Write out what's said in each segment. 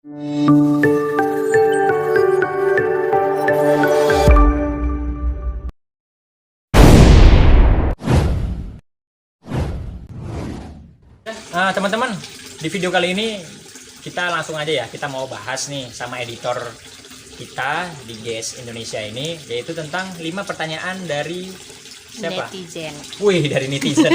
Teman-teman, di video kali ini kita langsung aja ya, kita mau bahas nih sama editor kita di GS Indonesia ini, yaitu tentang 5 pertanyaan dari siapa? Netizen. Wih, dari netizen.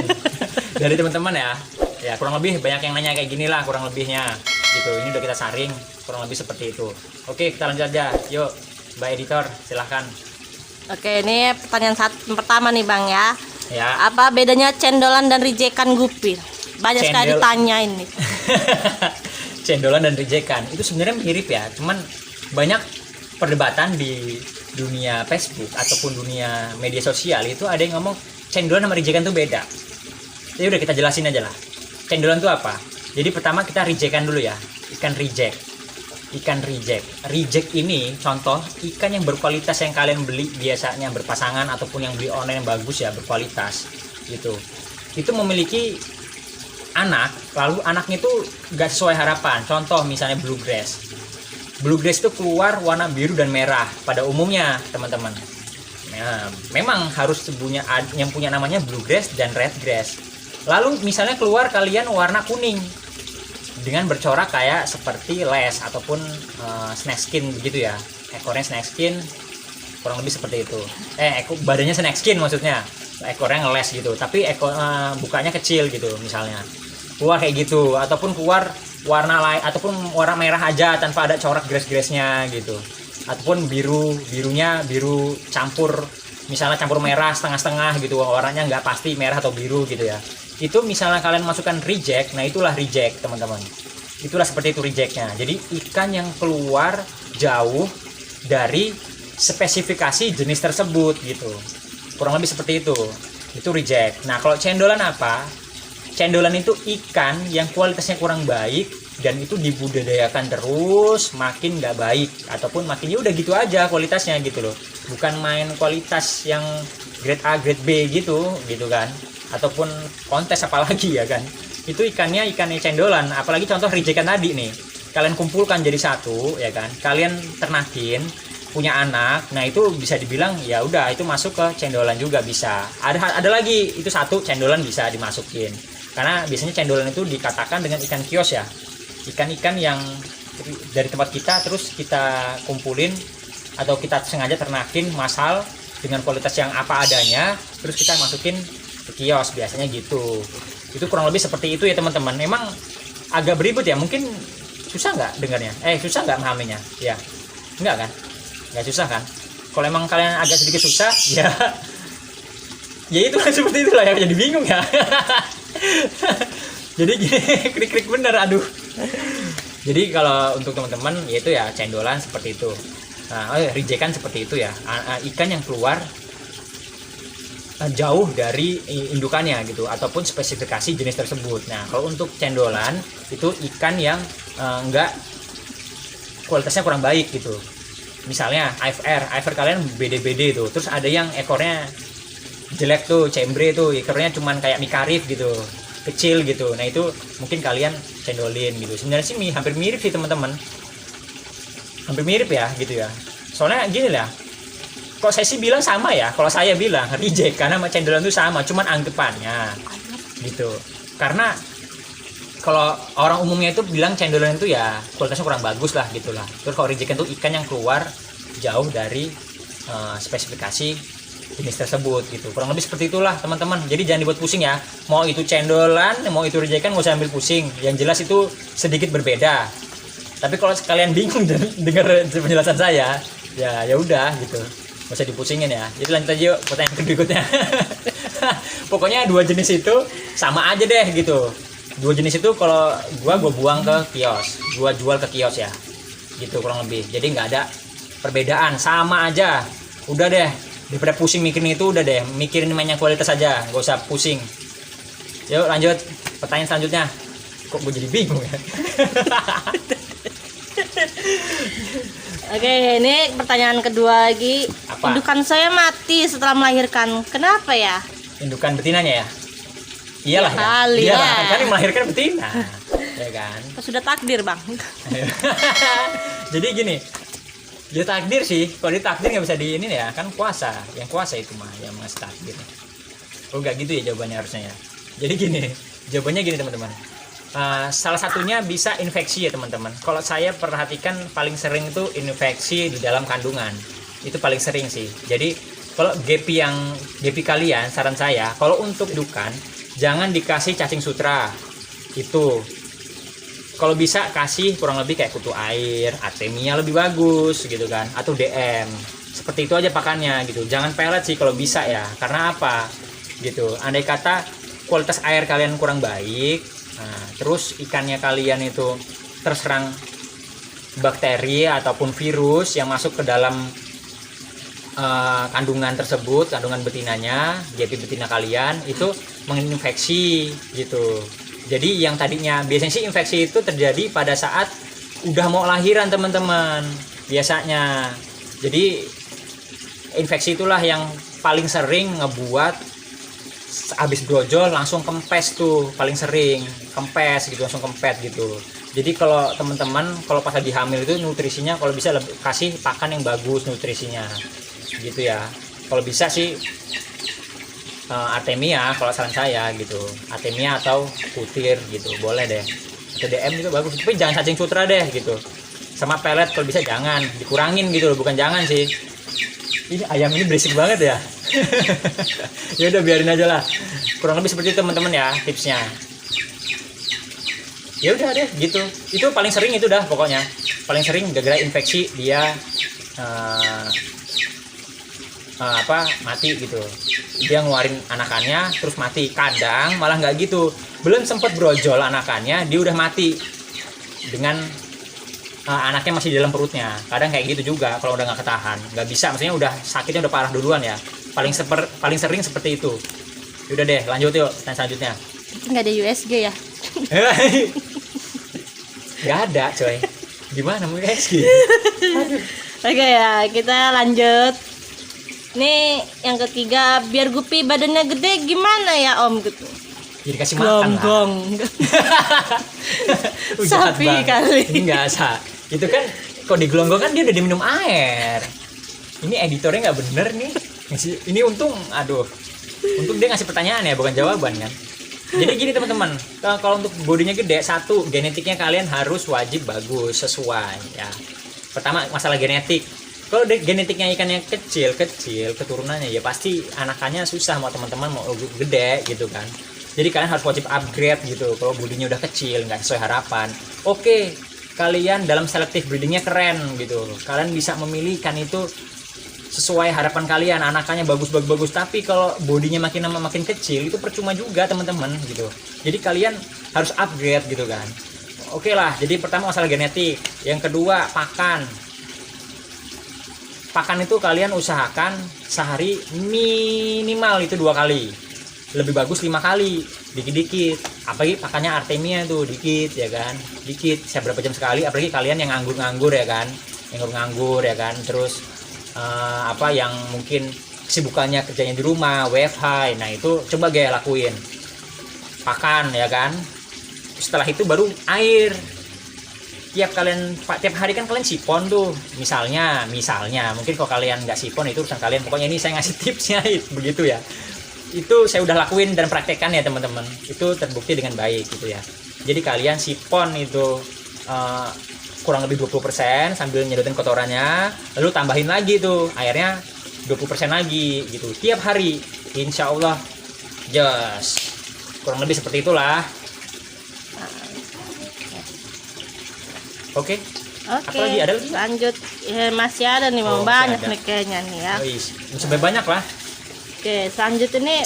Dari teman-teman ya. Ya, kurang lebih banyak yang nanya kayak gini lah, kurang lebihnya. Gitu, ini udah kita saring, kurang lebih seperti itu. Oke, kita lanjut aja. Yuk, Mbak Editor, silahkan. Oke, ini pertanyaan pertama nih Bang ya. Ya. Apa bedanya cendolan dan rijekan gupil? Banyak sekali ditanya ini. Cendolan dan rijekan itu sebenarnya mirip ya, cuman banyak perdebatan di dunia Facebook ataupun dunia media sosial itu ada yang ngomong cendolan sama rijekan tuh beda. Jadi udah kita jelasin aja lah. Cendolan tuh apa? Jadi pertama kita rijekan dulu ya, ikan reject. Ikan reject. Reject ini contoh ikan yang berkualitas yang kalian beli biasanya berpasangan ataupun yang beli online yang bagus ya, berkualitas gitu. Itu memiliki anak, lalu anaknya itu gak sesuai harapan. Contoh misalnya bluegrass. Bluegrass itu keluar warna biru dan merah pada umumnya, teman-teman. Nah, memang harus yang punya namanya bluegrass dan redgrass. Lalu misalnya keluar kalian warna kuning dengan bercorak kayak seperti les ataupun snakeskin begitu ya. Ekornya snakeskin, kurang lebih seperti itu. Badannya snakeskin maksudnya. Ekornya ngeles gitu, tapi bukanya kecil gitu misalnya. Keluar kayak gitu, ataupun keluar warna lain ataupun warna merah aja tanpa ada corak grass-grassnya gitu. Ataupun birunya biru campur, misalnya campur merah setengah-setengah gitu, warnanya nggak pasti merah atau biru gitu ya. Itu misalnya kalian masukkan reject, nah itulah reject teman-teman. Itulah seperti itu rejectnya. Jadi ikan yang keluar jauh dari spesifikasi jenis tersebut gitu. Kurang lebih seperti itu reject. Nah kalau cendolan apa? Cendolan itu ikan yang kualitasnya kurang baik dan itu dibudidayakan terus makin nggak baik ataupun makin ya udah gitu aja kualitasnya gitu loh, bukan main kualitas yang grade A grade B gitu kan, ataupun kontes apalagi ya kan. Itu ikannya cendolan, apalagi contoh rejectan tadi nih, kalian kumpulkan jadi satu ya kan, kalian ternakin punya anak, nah itu bisa dibilang ya udah itu masuk ke cendolan juga bisa. Ada lagi itu satu cendolan bisa dimasukin, karena biasanya cendolan itu dikatakan dengan ikan kios ya, ikan-ikan yang dari tempat kita terus kita kumpulin atau kita sengaja ternakin massal dengan kualitas yang apa adanya terus kita masukin ke kios, biasanya gitu. Itu kurang lebih seperti itu ya teman-teman. Memang agak beribut ya, mungkin susah nggak dengarnya, susah nggak memahaminya ya? Enggak kan? Nggak susah kan? Kalau emang kalian agak sedikit susah ya itu seperti itulah ya, jadi bingung ya. Jadi gini, krik-krik bener, aduh. Jadi kalau untuk teman-teman yaitu ya cendolan seperti itu. Nah, rejectan seperti itu ya, ikan yang keluar jauh dari indukannya gitu ataupun spesifikasi jenis tersebut. Nah kalau untuk cendolan itu ikan yang enggak kualitasnya kurang baik gitu. Misalnya IFR kalian bede-bede tuh, terus ada yang ekornya jelek tuh, cembre tuh, ekornya cuman kayak mikarif gitu, kecil gitu. Nah itu mungkin kalian cendolin gitu. Sebenarnya sih hampir mirip sih teman-teman, hampir mirip ya gitu ya. Soalnya gini lah, kalau saya sih bilang sama ya, kalau saya bilang reject karena sama cendolan itu sama, cuman anggapannya gitu. Karena kalau orang umumnya itu bilang cendolan itu ya kualitasnya kurang bagus lah gitulah. Terus kalau reject itu ikan yang keluar jauh dari spesifikasi jenis tersebut gitu. Kurang lebih seperti itulah teman-teman. Jadi jangan dibuat pusing ya. Mau itu cendolan, mau itu reject nggak usah ambil pusing. Yang jelas itu sedikit berbeda. Tapi kalau kalian bingung dengar penjelasan saya, ya udah gitu. Nggak usah dipusingin ya. Jadi lanjut aja yuk pertanyaan berikutnya. Pokoknya dua jenis itu sama aja deh gitu. Dua jenis itu kalau gua buang ke kios, gua jual ke kios ya gitu kurang lebih. Jadi nggak ada perbedaan, sama aja. Udah deh, daripada pusing mikirin itu, udah deh mikirin mainnya kualitas aja, nggak usah pusing. Yuk lanjut pertanyaan selanjutnya. Kok gue jadi bingung ya. Oke, ini pertanyaan kedua lagi. Apa? Indukan saya mati setelah melahirkan, kenapa ya? Indukan betinanya ya? Iyalah ya. Kali Iyalah, ya. kan yang melahirkan betina. ya kan. Sudah takdir bang. Jadi gini, ya takdir sih. Kalau di takdir nggak bisa di ini ya, kan kuasa. Yang kuasa itu mah yang ngasih takdir. Oh nggak gitu ya jawabannya harusnya ya. Jadi gini, jawabannya gini teman-teman. Salah satunya bisa infeksi ya teman-teman. Kalau saya perhatikan paling sering itu infeksi di dalam kandungan. Itu paling sering sih. Jadi kalau GP kalian, saran saya, kalau untuk indukan jangan dikasih cacing sutra. Itu kalau bisa kasih kurang lebih kayak kutu air, Artemia lebih bagus gitu kan, atau DM. Seperti itu aja pakannya gitu. Jangan pelet sih kalau bisa ya. Karena apa? Gitu. Andai kata kualitas air kalian kurang baik, nah, terus ikannya kalian itu terserang bakteri ataupun virus yang masuk ke dalam kandungan tersebut, kandungan betinanya, GP betina kalian itu menginfeksi gitu. Jadi yang tadinya biasanya sih infeksi itu terjadi pada saat udah mau lahiran teman-teman biasanya. Jadi infeksi itulah yang paling sering ngebuat habis brojol langsung kempes tuh, paling sering kempes gitu, langsung kempet gitu. Jadi kalau teman-teman kalau pas lagi hamil itu nutrisinya kalau bisa kasih pakan yang bagus nutrisinya gitu ya. Kalau bisa sih Artemia kalau saran saya gitu, Artemia atau kutir gitu boleh deh, atau DM juga bagus, tapi jangan cacing sutra deh gitu. Sama pelet kalau bisa jangan, dikurangin gitu loh, bukan jangan sih. Ini ayam ini berisik banget ya. Ya udah biarin aja lah, kurang lebih seperti itu teman-teman ya tipsnya. Ya udah deh gitu, itu paling sering itu dah pokoknya, paling sering gara-gara infeksi dia mati gitu, dia ngeluarin anakannya terus mati. Kadang malah nggak gitu, belum sempet brojol anakannya dia udah mati dengan anaknya masih di dalam perutnya. Kadang kayak gitu juga kalau udah nggak ketahan, nggak bisa, maksudnya udah sakitnya udah parah duluan ya. Paling sering seperti itu. Udah deh lanjut yuk pertanyaan selanjutnya. Nggak ada USG ya? Nggak ada coy, gimana mau USG? Oke ya, kita lanjut. Nih yang ketiga, biar Gupi badannya gede gimana ya Om gitu? Jadi kasih makan lah. Sapi kali. Enggak sah. Itu kan kok digelonggong kan dia udah diminum air. Ini editornya nggak bener nih. Ini untung dia ngasih pertanyaan ya bukan jawaban kan. Jadi gini teman-teman, kalau untuk bodinya gede, satu genetiknya kalian harus wajib bagus sesuai ya. Pertama masalah genetik. Kalau genetiknya ikannya kecil keturunannya ya pasti anakannya susah mau teman-teman mau gede gitu kan. Jadi kalian harus wajib upgrade gitu. Kalau bodinya udah kecil nggak sesuai harapan, oke, kalian dalam selective breedingnya keren gitu. Kalian bisa memilih ikan itu sesuai harapan kalian, anakannya bagus. Tapi kalau bodinya makin lama makin kecil itu percuma juga teman-teman gitu. Jadi kalian harus upgrade gitu kan. Oke lah. Jadi pertama masalah genetik. Yang kedua pakan itu kalian usahakan sehari minimal itu 2 kali, lebih bagus 5 kali, dikit-dikit. Apalagi pakannya Artemia tuh dikit ya kan, dikit. Saya berapa jam sekali, apalagi kalian yang nganggur ya kan, terus yang mungkin kesibukannya kerjanya di rumah, WFH, nah itu coba lakuin pakan ya kan. Setelah itu baru air. Tiap hari kan kalian sipon tuh, misalnya mungkin kalau kalian nggak sipon itu urusan kalian. Pokoknya ini saya ngasih tipsnya begitu ya. Itu saya udah lakuin dan praktekkan ya teman-teman, itu terbukti dengan baik gitu ya. Jadi kalian sipon itu kurang lebih 20% sambil nyedotin kotorannya, lalu tambahin lagi tuh airnya 20% lagi gitu tiap hari, insya Allah kurang lebih seperti itulah. Oke. Apalagi ada lagi? Lanjut. Ya, masih ada nih, banyak nih kayaknya nih ya. Sampai banyak lah. Oke, selanjutnya ini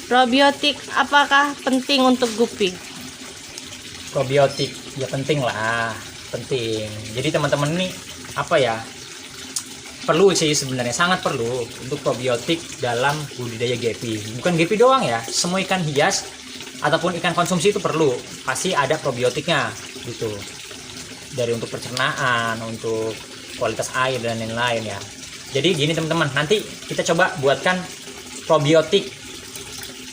probiotik apakah penting untuk Gupi? Probiotik ya penting lah, penting. Jadi teman-teman nih perlu sih sebenarnya, sangat perlu untuk probiotik dalam budidaya gepi. Bukan gepi doang ya, semua ikan hias ataupun ikan konsumsi itu perlu, pasti ada probiotiknya gitu. Dari untuk pencernaan, untuk kualitas air dan lain-lain ya. Jadi gini teman-teman, nanti kita coba buatkan probiotik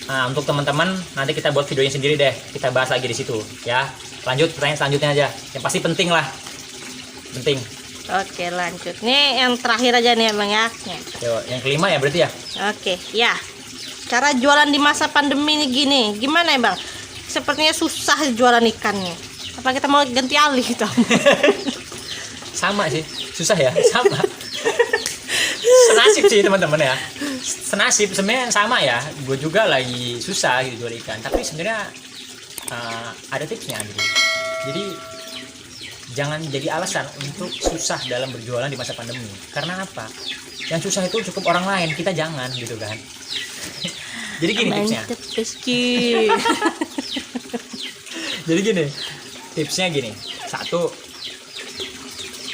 Nah, untuk teman-teman nanti kita buat videonya sendiri deh, kita bahas lagi di situ ya. Lanjut pertanyaan selanjutnya aja, yang pasti penting lah, penting. Oke, lanjut. Nih yang terakhir aja nih Bang ya. Yo, yang kelima ya berarti ya. Oke, ya. Cara jualan di masa pandemi ini gini, gimana ya Bang? Sepertinya susah jualan ikannya. Apa kita mau ganti alih gitu? Sama sih, susah ya, sama. Senasib sih teman-teman ya. Senasib sebenarnya sama ya. Gue juga lagi susah gitu jual ikan. Tapi sebenarnya ada tipsnya gitu. Jadi jangan jadi alasan untuk susah dalam berjualan di masa pandemi. Karena apa? Yang susah itu cukup orang lain, kita jangan gitu kan. Jadi gini tipsnya. Jadi gini, tipsnya gini. Satu,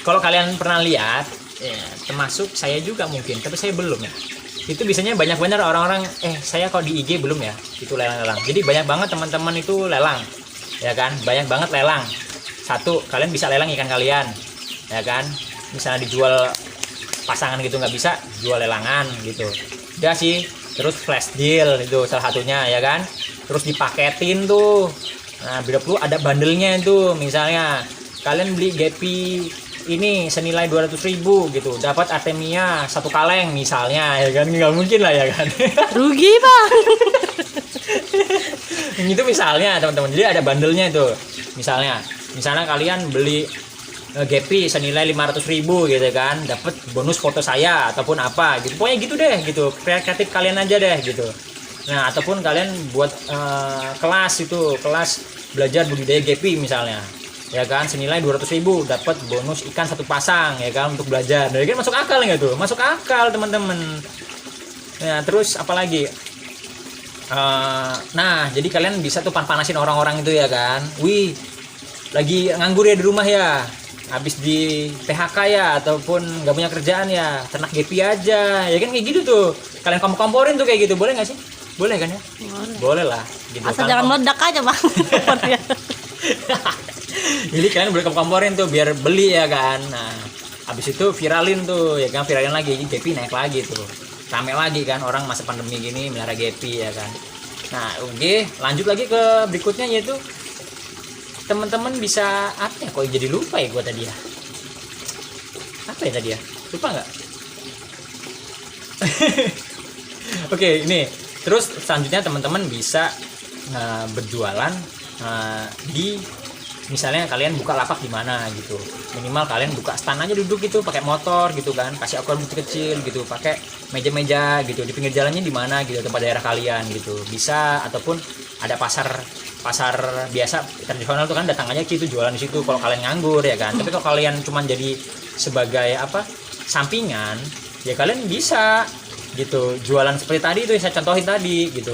kalau kalian pernah lihat, ya, termasuk saya juga mungkin, tapi saya belum ya. Itu biasanya banyak benar orang-orang, saya kok di IG belum ya, itu lelang-lelang. Jadi banyak banget teman-teman itu lelang, ya kan? Banyak banget lelang. Satu, kalian bisa lelang ikan kalian, ya kan? Misalnya dijual pasangan gitu nggak bisa, jual lelangan gitu. Udah sih, terus flash deal itu salah satunya, ya kan? Terus dipaketin tuh. Nah, bila perlu ada bandelnya itu, misalnya kalian beli Gepi ini senilai 200.000 gitu, dapat Artemia 1 kaleng misalnya, ya kan? Nggak mungkin lah ya kan? Rugi Bang. Itu misalnya teman-teman, jadi ada bandelnya itu. Misalnya kalian beli Gepi senilai 500.000 gitu kan, dapat bonus foto saya ataupun apa gitu. Pokoknya gitu deh gitu. Kreatif kalian aja deh gitu. Nah, ataupun kalian buat kelas belajar budidaya Gepi misalnya. Ya kan, senilai 200.000 dapat bonus ikan 1 pasang ya kan untuk belajar. Jadi kan masuk akal nggak tuh? Masuk akal teman-teman. Nah, terus apalagi? Nah, jadi kalian bisa tuh panasin orang-orang itu ya kan. Wih, lagi nganggur ya di rumah ya, habis di PHK ya, ataupun nggak punya kerjaan ya, ternak Gepi aja, ya kan kayak gitu tuh. Kalian komporin tuh kayak gitu, boleh nggak sih? Boleh kan ya? Boleh lah. Gitu. Asal jangan meledak aja Bang. Jadi kalian boleh komporin tuh biar beli ya kan. Nah, habis itu viralin tuh, ya kan, viralin lagi, Gepi naik lagi tuh, rame lagi kan orang masa pandemi gini melihara Gepi ya kan. Nah, oke, lanjut lagi ke berikutnya yaitu teman-teman bisa apa ya, kok jadi lupa ya gue tadi ya, apa ya tadi ya, lupa nggak? Oke, ini terus selanjutnya teman-teman bisa berjualan di, misalnya kalian buka lapak di mana gitu, minimal kalian buka stand aja, duduk gitu pakai motor gitu kan, kasih akuarium kecil gitu, pakai meja-meja gitu di pinggir jalannya di mana gitu, tempat daerah kalian gitu bisa. Ataupun ada pasar biasa tradisional tuh kan, datang aja gitu jualan di situ kalau kalian nganggur ya kan. Tapi kalau kalian cuman jadi sebagai sampingan ya, kalian bisa gitu jualan seperti tadi itu yang saya contohin tadi gitu.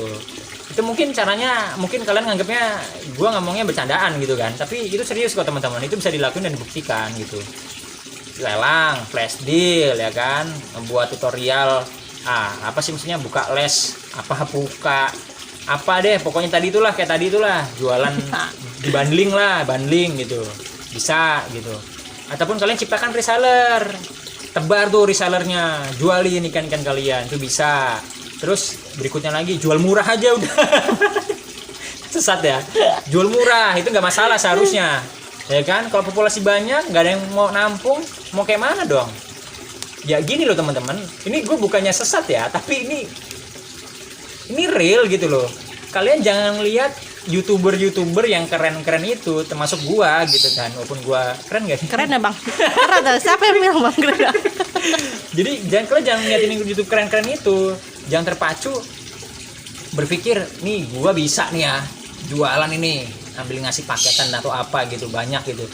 Itu mungkin caranya, mungkin kalian nganggapnya gue ngomongnya bercandaan gitu kan, tapi itu serius kok teman-teman, itu bisa dilakuin dan dibuktikan gitu. Lelang, flash deal ya kan, membuat tutorial apa sih maksudnya, buka les apa deh pokoknya tadi itulah, kayak tadi itulah jualan di bundling gitu, bisa gitu. Ataupun kalian ciptakan reseller, tebar tuh resellernya, jualin ikan-ikan kalian, itu bisa. Terus berikutnya lagi, jual murah aja udah. Sesat ya, jual murah itu nggak masalah seharusnya ya kan. Kalau populasi banyak nggak ada yang mau nampung, mau kayak mana dong ya. Gini loh teman-teman, ini gue bukannya sesat ya, tapi ini real gitu loh. Kalian jangan lihat youtuber yang keren itu, termasuk gua gitu kan, walaupun gua keren gak sih? Keren ya Bang. Keren, siapa yang bilang Bang keren? Jadi kalian jangan liatin YouTube keren itu, jangan terpacu berpikir nih gua bisa nih ya jualan ini, ambil ngasih paketan atau apa gitu banyak gitu.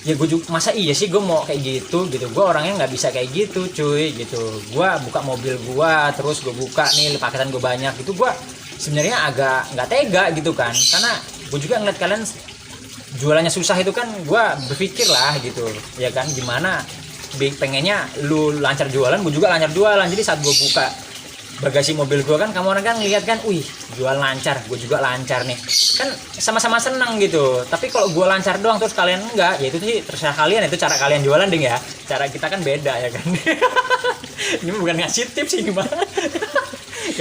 Ya gue juga, masa iya sih gue mau kayak gitu, gue orangnya nggak bisa kayak gitu cuy gitu. Gue buka mobil gue, terus gue buka nih paketan gue banyak gitu, gue sebenarnya agak nggak tega gitu kan, karena gue juga ngeliat kalian jualannya susah itu kan, gue berpikir lah gitu ya kan, gimana pengennya lu lancar jualan, gue juga lancar jualan. Jadi saat gue buka bagasi mobil gue kan, kamu orang kan lihat kan, wih jual lancar, gue juga lancar nih kan, sama-sama seneng gitu. Tapi kalau gue lancar doang terus kalian enggak, ya itu sih terserah kalian, itu cara kalian jualan ding ya, cara kita kan beda ya kan. Ini bukan ngasih tips ini mah.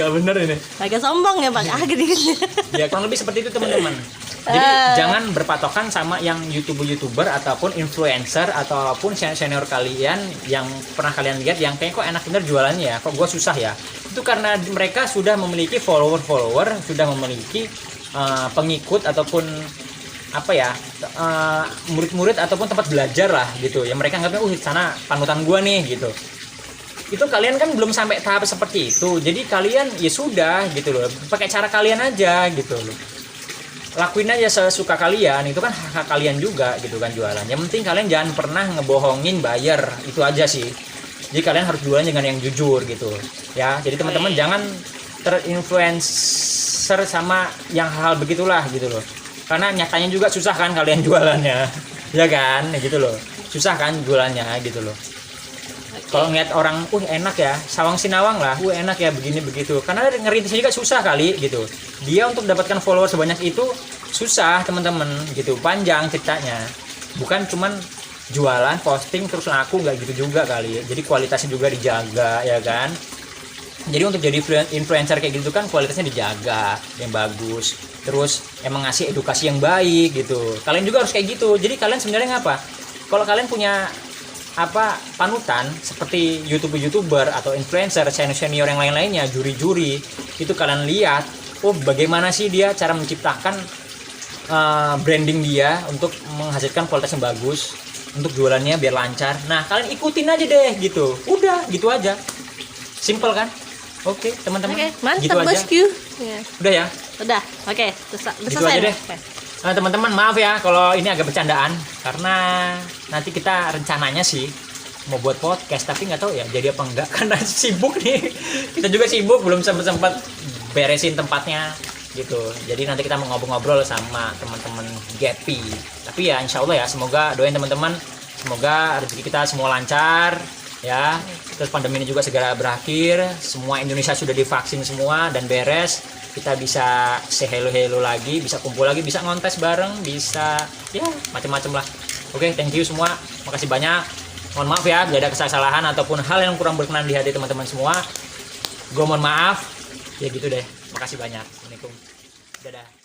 Gak bener ini. Agak sombong ya Pak. Gini-gini. Ya kurang lebih seperti itu teman-teman. Jadi jangan berpatokan sama yang youtuber ataupun influencer ataupun senior kalian yang pernah kalian lihat yang kayak kok enak bener jualannya ya, kok gue susah ya. Itu karena mereka sudah memiliki follower, sudah memiliki pengikut ataupun apa ya, murid-murid ataupun tempat belajar lah gitu. Ya mereka anggapnya sana panutan gue nih gitu. Itu kalian kan belum sampai tahap seperti itu, jadi kalian ya sudah gitu loh, pakai cara kalian aja gitu loh, lakuin aja sesuka kalian, itu kan hak kalian juga gitu kan jualan. Yang penting kalian jangan pernah ngebohongin bayar, itu aja sih. Jadi kalian harus jualan dengan yang jujur gitu ya. Jadi teman-teman jangan terinfluencer sama yang hal begitulah gitu loh, karena nyatanya juga susah kan kalian jualannya ya kan gitu loh, susah kan jualannya gitu loh. Kalau ngeliat orang, enak ya, sawang sinawang lah, enak ya begini begitu. Karena ngerintisnya juga susah kali gitu. Dia untuk dapatkan follower sebanyak itu susah teman-teman gitu, panjang ceritanya. Bukan cuman jualan, posting terus laku, nggak gitu juga kali. Jadi kualitasnya juga dijaga ya kan. Jadi untuk jadi influencer kayak gitu kan kualitasnya dijaga, yang bagus. Terus emang ngasih edukasi yang baik gitu. Kalian juga harus kayak gitu. Jadi kalian sebenarnya ngapa? Kalau kalian punya panutan seperti youtuber atau influencer senior yang lain-lainnya, juri-juri, itu kalian lihat bagaimana sih dia cara menciptakan branding dia untuk menghasilkan kualitas yang bagus, untuk jualannya biar lancar. Nah kalian ikutin aja deh gitu, udah gitu aja, simple kan. Oke teman-teman, mantap gitu aja. bosku ya. Udah ya, udah oke, gitu selesai aja deh. Nah teman-teman maaf ya kalau ini agak bercandaan, karena nanti kita rencananya sih mau buat podcast tapi nggak tahu ya jadi apa enggak karena sibuk nih. Kita juga sibuk, belum sempat beresin tempatnya gitu. Jadi nanti kita mau ngobrol-ngobrol sama teman-teman Gappy. Tapi ya insya Allah ya, semoga doain teman-teman, semoga rezeki kita semua lancar ya. Terus pandemi ini juga segera berakhir, semua Indonesia sudah divaksin semua dan beres. Kita bisa say hello lagi, bisa kumpul lagi, bisa ngontes bareng, bisa ya macam-macam lah. Oke, thank you semua, makasih banyak. Mohon maaf ya bila ada kesalahan ataupun hal yang kurang berkenan di hati teman-teman semua. Gue mohon maaf. Ya gitu deh. Makasih banyak. Assalamualaikum. Dadah.